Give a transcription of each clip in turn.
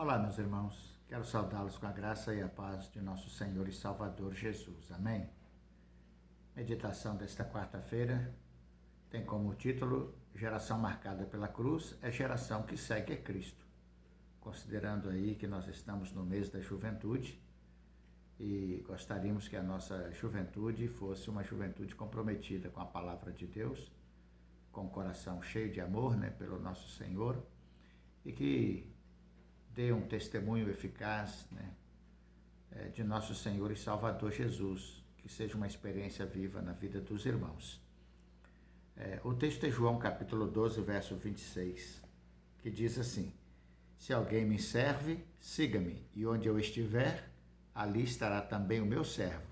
Olá, meus irmãos. Quero saudá-los com a graça e a paz de nosso Senhor e Salvador Jesus. Amém? Meditação desta quarta-feira tem como título Geração marcada pela cruz é geração que segue a Cristo. Considerando aí que nós estamos no mês da juventude e gostaríamos que a nossa juventude fosse uma juventude comprometida com a palavra de Deus, com o coração cheio de amor, pelo nosso Senhor, e que dê um testemunho eficaz, de nosso Senhor e Salvador Jesus, que seja uma experiência viva na vida dos irmãos. O texto é João capítulo 12, verso 26, que diz assim: se alguém me serve, siga-me, e onde eu estiver, ali estará também o meu servo.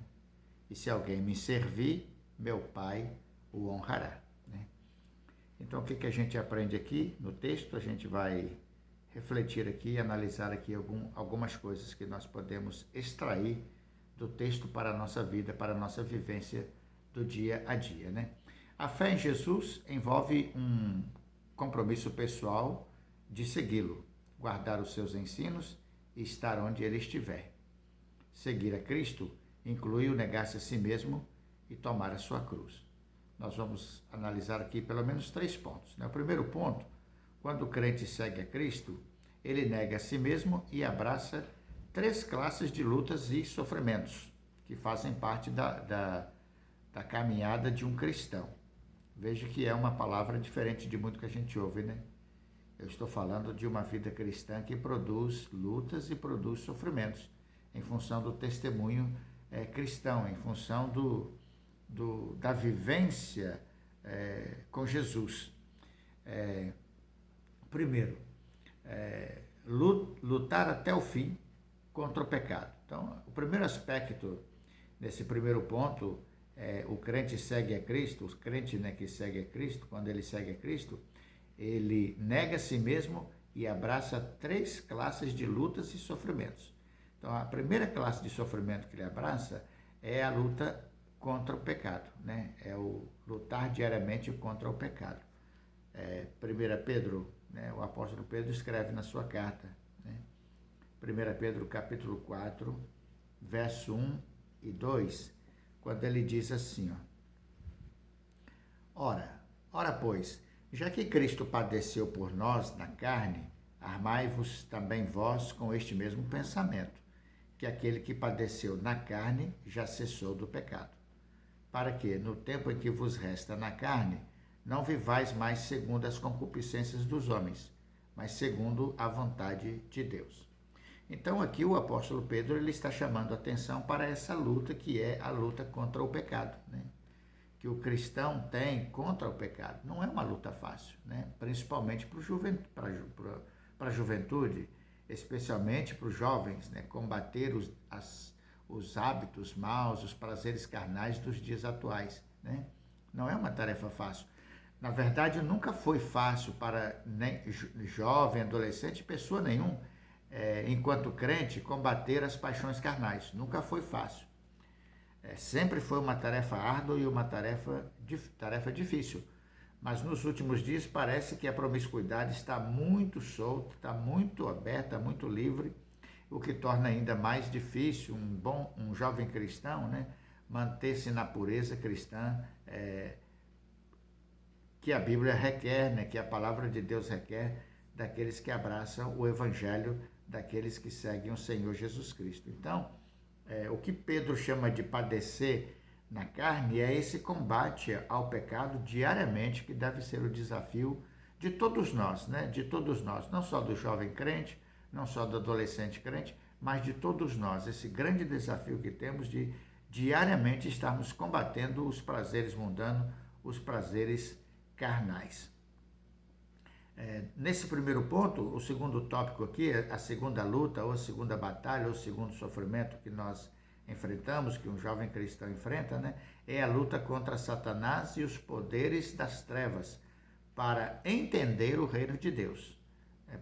E se alguém me servir, meu Pai o honrará. Então, o que a gente aprende aqui no texto? A gente vai refletir aqui e analisar aqui algumas coisas que nós podemos extrair do texto para a nossa vida, para a nossa vivência do dia a dia, A fé em Jesus envolve um compromisso pessoal de segui-lo, guardar os seus ensinos e estar onde ele estiver. Seguir a Cristo inclui o negar-se a si mesmo e tomar a sua cruz. Nós vamos analisar aqui pelo menos 3 pontos. O primeiro ponto: quando o crente segue a Cristo, ele nega a si mesmo e abraça 3 classes de lutas e sofrimentos que fazem parte da caminhada de um cristão. Veja que é uma palavra diferente de muito que a gente ouve, Eu estou falando de uma vida cristã que produz lutas e produz sofrimentos, em função do testemunho cristão, em função da vivência com Jesus. Primeiro, lutar até o fim contra o pecado. Então, o primeiro aspecto nesse primeiro ponto o crente segue a Cristo, o crente que segue a Cristo, quando ele segue a Cristo, ele nega a si mesmo e abraça 3 classes de lutas e sofrimentos. Então, a primeira classe de sofrimento que ele abraça é a luta contra o pecado, É o lutar diariamente contra o pecado. 1 Pedro, o apóstolo Pedro escreve na sua carta, 1 Pedro capítulo 4, verso 1 e 2, quando ele diz assim, Ora, pois, já que Cristo padeceu por nós na carne, armai-vos também vós com este mesmo pensamento, que aquele que padeceu na carne já cessou do pecado, para que, no tempo em que vos resta na carne, não vivais mais segundo as concupiscências dos homens, mas segundo a vontade de Deus. Então, aqui o apóstolo Pedro ele está chamando a atenção para essa luta que é a luta contra o pecado, que o cristão tem contra o pecado. Não é uma luta fácil, principalmente para a juventude, especialmente para os jovens, combater os hábitos maus, os prazeres carnais dos dias atuais. Não é uma tarefa fácil. Na verdade, nunca foi fácil para nem jovem, adolescente, pessoa nenhuma, enquanto crente, combater as paixões carnais. Nunca foi fácil. Sempre foi uma tarefa árdua e uma tarefa difícil. Mas nos últimos dias parece que a promiscuidade está muito solta, está muito aberta, muito livre, o que torna ainda mais difícil um jovem cristão, manter-se na pureza cristã que a Bíblia requer, que a palavra de Deus requer daqueles que abraçam o Evangelho, daqueles que seguem o Senhor Jesus Cristo. Então, o que Pedro chama de padecer na carne é esse combate ao pecado diariamente, que deve ser o desafio de todos nós, de todos nós, não só do jovem crente, não só do adolescente crente, mas de todos nós, esse grande desafio que temos de diariamente estarmos combatendo os prazeres mundanos, os prazeres carnais. Nesse primeiro ponto, o segundo tópico aqui, a segunda luta, ou a segunda batalha, ou o segundo sofrimento que nós enfrentamos, que um jovem cristão enfrenta, é a luta contra Satanás e os poderes das trevas, para entender o reino de Deus.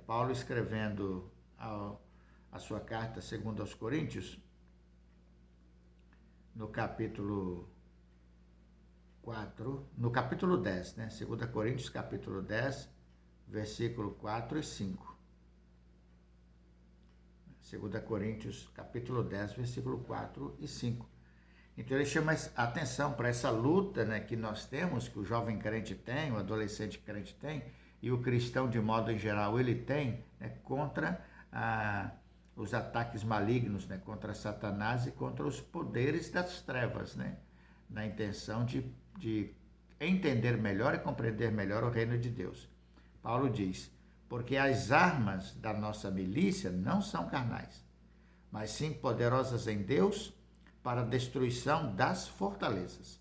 Paulo escrevendo a sua carta segundo aos Coríntios, no capítulo 4, no capítulo 10, 2 Coríntios capítulo 10, versículo 4 e 5. 2 Coríntios, capítulo 10, versículo 4 e 5. Então ele chama a atenção para essa luta, né, que nós temos, que o jovem crente tem, o adolescente crente tem, e o cristão de modo em geral ele tem, né, contra os ataques malignos, né, contra Satanás e contra os poderes das trevas, né, na intenção de entender melhor e compreender melhor o reino de Deus. Paulo diz: porque as armas da nossa milícia não são carnais, mas sim poderosas em Deus para a destruição das fortalezas,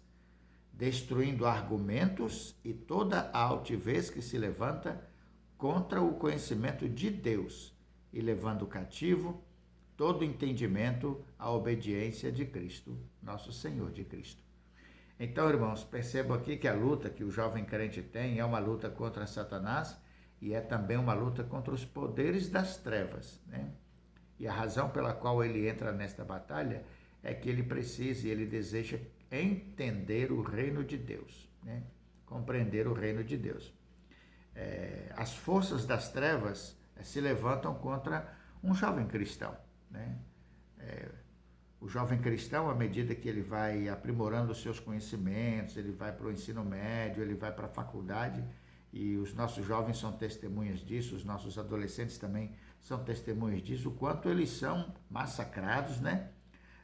destruindo argumentos e toda a altivez que se levanta contra o conhecimento de Deus e levando cativo todo entendimento à obediência de Cristo, nosso Senhor, de Cristo. Então, irmãos, percebam aqui que a luta que o jovem crente tem é uma luta contra Satanás e é também uma luta contra os poderes das trevas, né? E a razão pela qual ele entra nesta batalha é que ele precisa e ele deseja entender o reino de Deus, né? Compreender o reino de Deus. As forças das trevas se levantam contra um jovem cristão, né? O jovem cristão, à medida que ele vai aprimorando os seus conhecimentos, ele vai para o ensino médio, ele vai para a faculdade, e os nossos jovens são testemunhas disso, os nossos adolescentes também são testemunhas disso, o quanto eles são massacrados, né?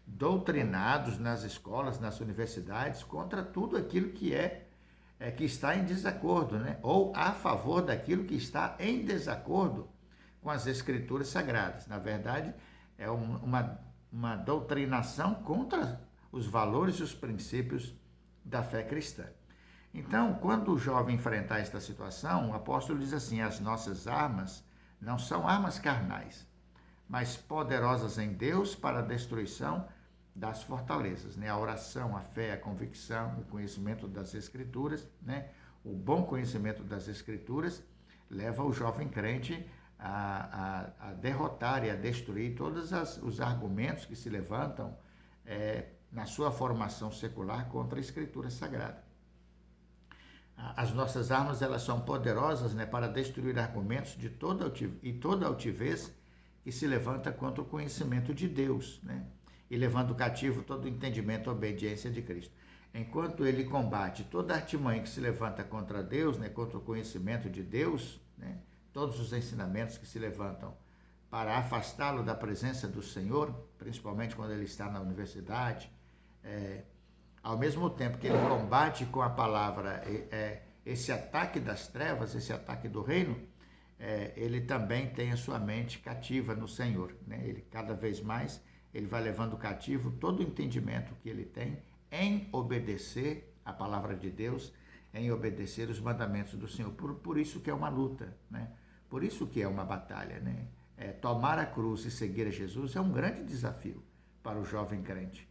Doutrinados nas escolas, nas universidades, contra tudo aquilo que que está em desacordo, né? Ou a favor daquilo que está em desacordo com as escrituras sagradas. Na verdade, é uma doutrinação contra os valores e os princípios da fé cristã. Então, quando o jovem enfrentar esta situação, o apóstolo diz assim: as nossas armas não são armas carnais, mas poderosas em Deus para a destruição das fortalezas, né? A oração, a fé, a convicção, o conhecimento das Escrituras, né? O bom conhecimento das Escrituras leva o jovem crente a derrotar e a destruir todos os argumentos que se levantam na sua formação secular contra a Escritura Sagrada. As nossas armas, elas são poderosas, né, para destruir argumentos de toda altivez que se levanta contra o conhecimento de Deus, né? E levando cativo todo o entendimento e obediência de Cristo. Enquanto ele combate toda artimanha que se levanta contra Deus, né, contra o conhecimento de Deus, né, todos os ensinamentos que se levantam para afastá-lo da presença do Senhor, principalmente quando ele está na universidade, ao mesmo tempo que ele combate com a palavra esse ataque das trevas, esse ataque do reino, ele também tem a sua mente cativa no Senhor, né? Ele cada vez mais ele vai levando cativo todo o entendimento que ele tem em obedecer a palavra de Deus, em obedecer os mandamentos do Senhor. Por isso que é uma luta, né? Por isso que é uma batalha, né? Tomar a cruz e seguir a Jesus é um grande desafio para o jovem crente.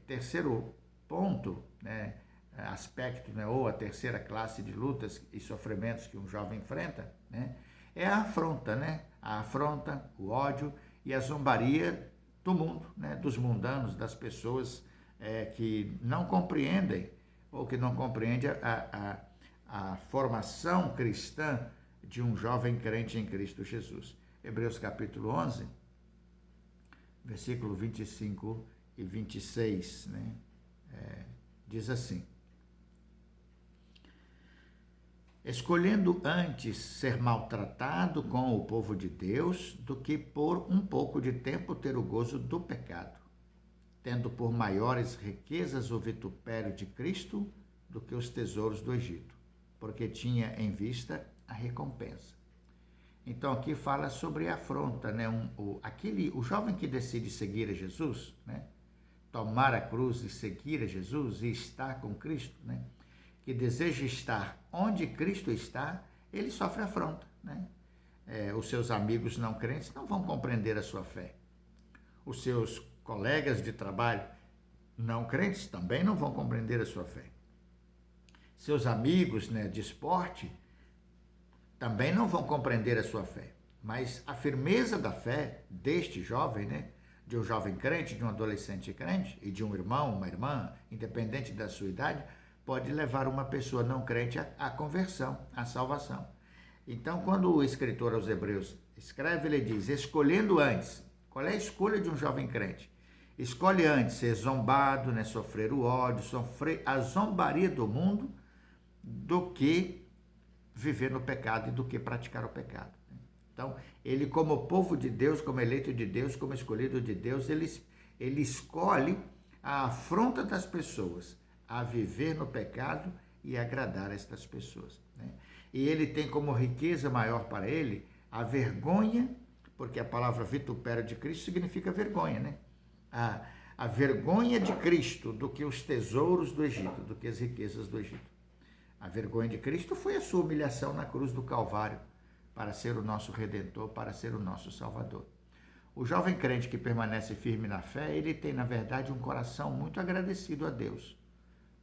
Terceiro ponto, né, aspecto, né, ou a terceira classe de lutas e sofrimentos que um jovem enfrenta, né, é a afronta, né? A afronta, o ódio e a zombaria do mundo, né, dos mundanos, das pessoas que não compreendem ou que não compreendem a formação cristã de um jovem crente em Cristo Jesus. Hebreus capítulo 11, versículo 25 e 26, né? Diz assim: escolhendo antes ser maltratado com o povo de Deus do que por um pouco de tempo ter o gozo do pecado, tendo por maiores riquezas o vitupério de Cristo do que os tesouros do Egito, porque tinha em vista a recompensa. Então aqui fala sobre a afronta, né? O jovem que decide seguir a Jesus, né? Tomar a cruz e seguir a Jesus e estar com Cristo, né? Que deseja estar onde Cristo está, ele sofre afronta, né? Os seus amigos não crentes não vão compreender a sua fé. Os seus colegas de trabalho não crentes também não vão compreender a sua fé. Seus amigos, né, de esporte também não vão compreender a sua fé. Mas a firmeza da fé deste jovem, né, de um jovem crente, de um adolescente crente e de um irmão, uma irmã, independente da sua idade, pode levar uma pessoa não crente à conversão, à salvação. Então, quando o escritor aos Hebreus escreve, ele diz: escolhendo antes Qual é a escolha de um jovem crente? Escolhe antes ser zombado, né, sofrer o ódio, sofrer a zombaria do mundo, do que viver no pecado e do que praticar o pecado. Então, ele como povo de Deus, como eleito de Deus, como escolhido de Deus, ele escolhe a afronta das pessoas a viver no pecado e agradar estas pessoas, né? E ele tem como riqueza maior para ele a vergonha, porque a palavra vitupério de Cristo significa vergonha, né? A vergonha de Cristo do que os tesouros do Egito, do que as riquezas do Egito. A vergonha de Cristo foi a sua humilhação na cruz do Calvário, para ser o nosso Redentor, para ser o nosso Salvador. O jovem crente que permanece firme na fé, ele tem, na verdade, um coração muito agradecido a Deus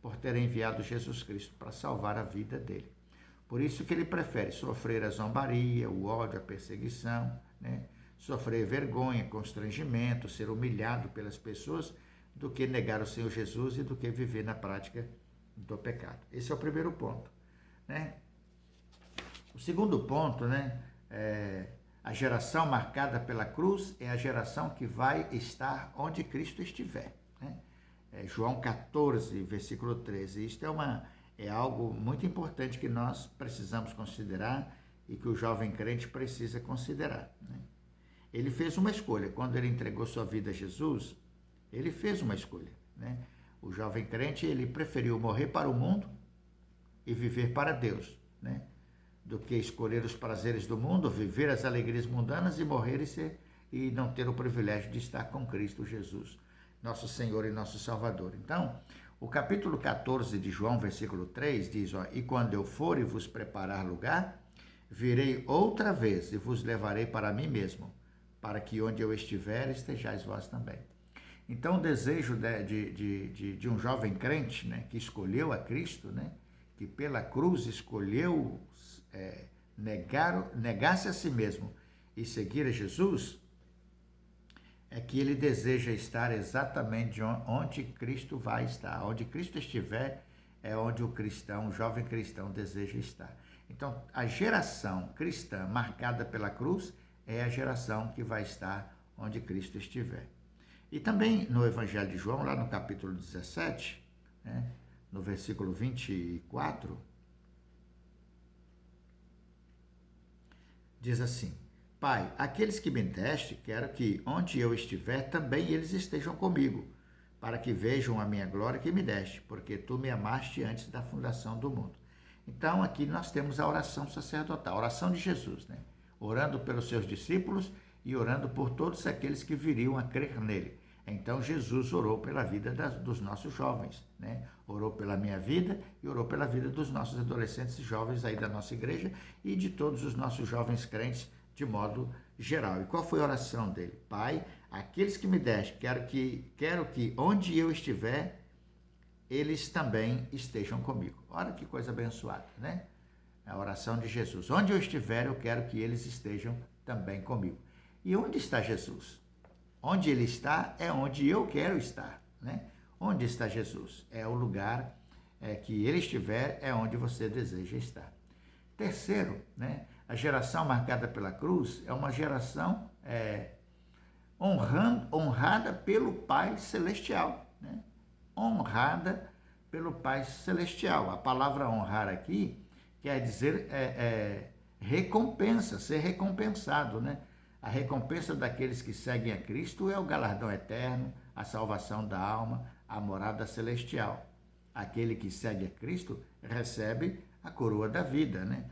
por ter enviado Jesus Cristo para salvar a vida dele. Por isso que ele prefere sofrer a zombaria, o ódio, a perseguição, né? Sofrer vergonha, constrangimento, ser humilhado pelas pessoas, do que negar o Senhor Jesus e do que viver na prática do pecado. Esse é o primeiro ponto, né? O segundo ponto, né, a geração marcada pela cruz é a geração que vai estar onde Cristo estiver, né? João 14, versículo 13. Isto é algo muito importante que nós precisamos considerar e que o jovem crente precisa considerar, né? Ele fez uma escolha. Quando ele entregou sua vida a Jesus, ele fez uma escolha, né? O jovem crente, ele preferiu morrer para o mundo e viver para Deus, né? Do que escolher os prazeres do mundo, viver as alegrias mundanas e morrer e não ter o privilégio de estar com Cristo Jesus, nosso Senhor e nosso Salvador. Então, o capítulo 14 de João, versículo 3, diz, e quando eu for e vos preparar lugar, virei outra vez e vos levarei para mim mesmo, para que onde eu estiver, estejais vós também. Então, o desejo de um jovem crente, né, que escolheu a Cristo, né, que pela cruz escolheu negar-se a si mesmo e seguir a Jesus, é que ele deseja estar exatamente onde Cristo vai estar. Onde Cristo estiver é onde o jovem cristão deseja estar. Então, a geração cristã marcada pela cruz é a geração que vai estar onde Cristo estiver. E também no Evangelho de João, lá no capítulo 17, né, no versículo 24, diz assim, Pai, aqueles que me deste, quero que onde eu estiver, também eles estejam comigo, para que vejam a minha glória que me deste, porque tu me amaste antes da fundação do mundo. Então, aqui nós temos a oração sacerdotal, a oração de Jesus, né? Orando pelos seus discípulos e orando por todos aqueles que viriam a crer nele. Então, Jesus orou pela vida dos nossos jovens, né? Orou pela minha vida e orou pela vida dos nossos adolescentes e jovens aí da nossa igreja e de todos os nossos jovens crentes de modo geral. E qual foi a oração dele? Pai, aqueles que me deste, quero que onde eu estiver, eles também estejam comigo. Olha que coisa abençoada, né? A oração de Jesus. Onde eu estiver, eu quero que eles estejam também comigo. E onde está Jesus? Onde ele está é onde eu quero estar, né? Onde está Jesus? É o lugar que ele estiver, é onde você deseja estar. Terceiro, né? A geração marcada pela cruz é uma geração honrada pelo Pai Celestial, né? Honrada pelo Pai Celestial. A palavra honrar aqui quer dizer recompensa, ser recompensado, né? A recompensa daqueles que seguem a Cristo é o galardão eterno, a salvação da alma, a morada celestial. Aquele que segue a Cristo recebe a coroa da vida, né?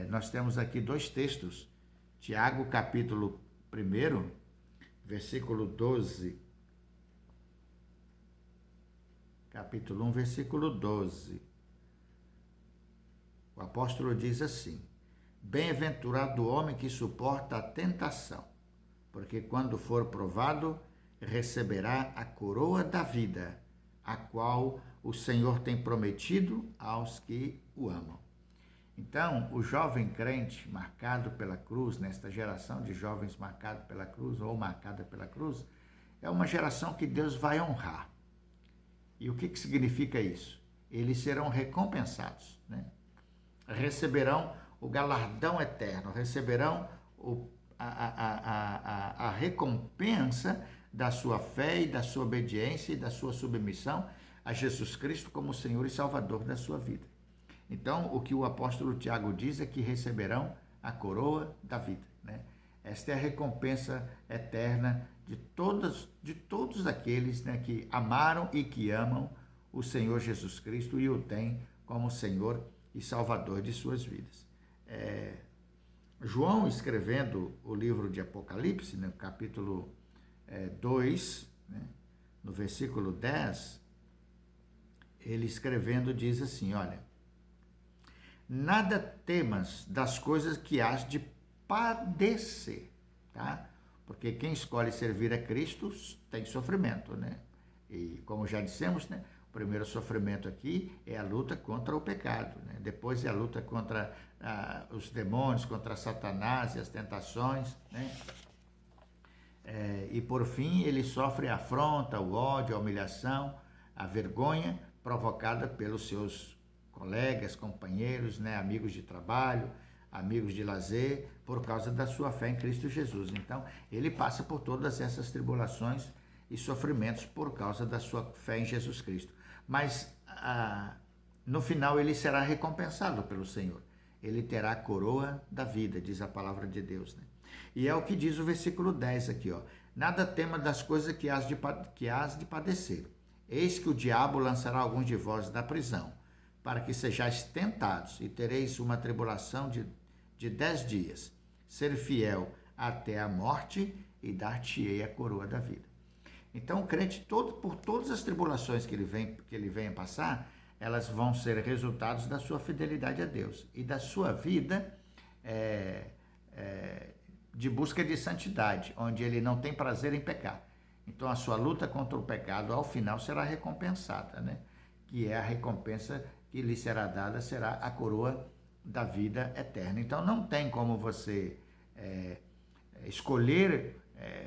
Nós temos aqui dois textos, Tiago capítulo 1, versículo 12, capítulo 1, versículo 12, o apóstolo diz assim, bem-aventurado o homem que suporta a tentação, porque quando for provado, receberá a coroa da vida, a qual o Senhor tem prometido aos que o amam. Então, o jovem crente marcado pela cruz, nesta geração de jovens marcados pela cruz ou marcada pela cruz, é uma geração que Deus vai honrar. E o que significa isso? Eles serão recompensados, né? Receberão o galardão eterno, receberão a recompensa da sua fé e da sua obediência e da sua submissão a Jesus Cristo como Senhor e Salvador da sua vida. Então, o que o apóstolo Tiago diz é que receberão a coroa da vida, né? Esta é a recompensa eterna de todos aqueles, né, que amaram e que amam o Senhor Jesus Cristo e o têm como Senhor e Salvador de suas vidas. João, escrevendo o livro de Apocalipse, no capítulo 2, né, no versículo 10, ele escrevendo diz assim, olha, nada temas das coisas que hás de padecer, tá? Porque quem escolhe servir a Cristo tem sofrimento, né? E como já dissemos, né, o primeiro sofrimento aqui é a luta contra o pecado, né? Depois é a luta contra os demônios, contra Satanás e as tentações, né? E por fim ele sofre a afronta, o ódio, a humilhação, a vergonha provocada pelos seus colegas, companheiros, né, amigos de trabalho, amigos de lazer, por causa da sua fé em Cristo Jesus. Então, ele passa por todas essas tribulações e sofrimentos por causa da sua fé em Jesus Cristo. Mas, no final, ele será recompensado pelo Senhor. Ele terá a coroa da vida, diz a palavra de Deus, né? E é o que diz o versículo 10 aqui, ó. Nada tema das coisas que hás de padecer. Eis que o diabo lançará alguns de vós na prisão, para que sejais tentados, e tereis uma tribulação de 10 dias. Ser fiel até a morte, e dar-te-ei a coroa da vida. Então, o crente, por todas as tribulações que ele vem a passar, elas vão ser resultados da sua fidelidade a Deus e da sua vida de busca de santidade, onde ele não tem prazer em pecar. Então, a sua luta contra o pecado, ao final, será recompensada, né? Que é a recompensa que lhe será dada, será a coroa da vida eterna. Então, não tem como você escolher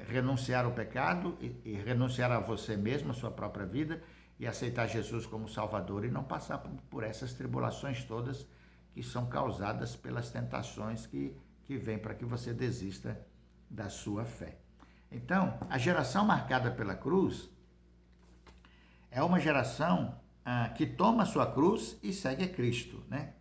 renunciar ao pecado e renunciar a você mesmo, a sua própria vida, e aceitar Jesus como Salvador e não passar por essas tribulações todas que são causadas pelas tentações que vêm para que você desista da sua fé. Então, a geração marcada pela cruz é uma geração que toma a sua cruz e segue a Cristo, né?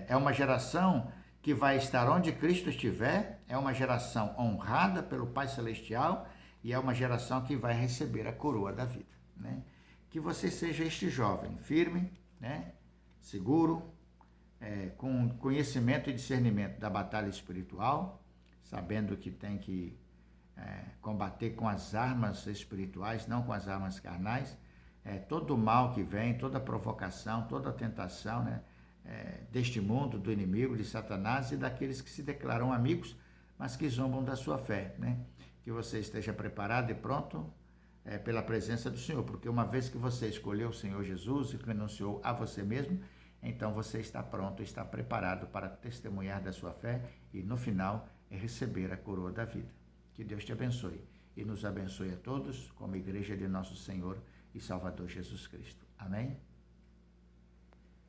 É uma geração que vai estar onde Cristo estiver, é uma geração honrada pelo Pai Celestial e é uma geração que vai receber a coroa da vida, né? Que você seja este jovem firme, né? Seguro, com conhecimento e discernimento da batalha espiritual, sabendo que tem que combater com as armas espirituais, não com as armas carnais, todo o mal que vem, toda a provocação, toda a tentação, né, deste mundo, do inimigo, de Satanás e daqueles que se declaram amigos, mas que zombam da sua fé, né? Que você esteja preparado e pronto pela presença do Senhor, porque uma vez que você escolheu o Senhor Jesus e renunciou a você mesmo, então você está pronto, está preparado para testemunhar da sua fé e no final receber a coroa da vida. Que Deus te abençoe e nos abençoe a todos como igreja de nosso Senhor e Salvador Jesus Cristo. Amém?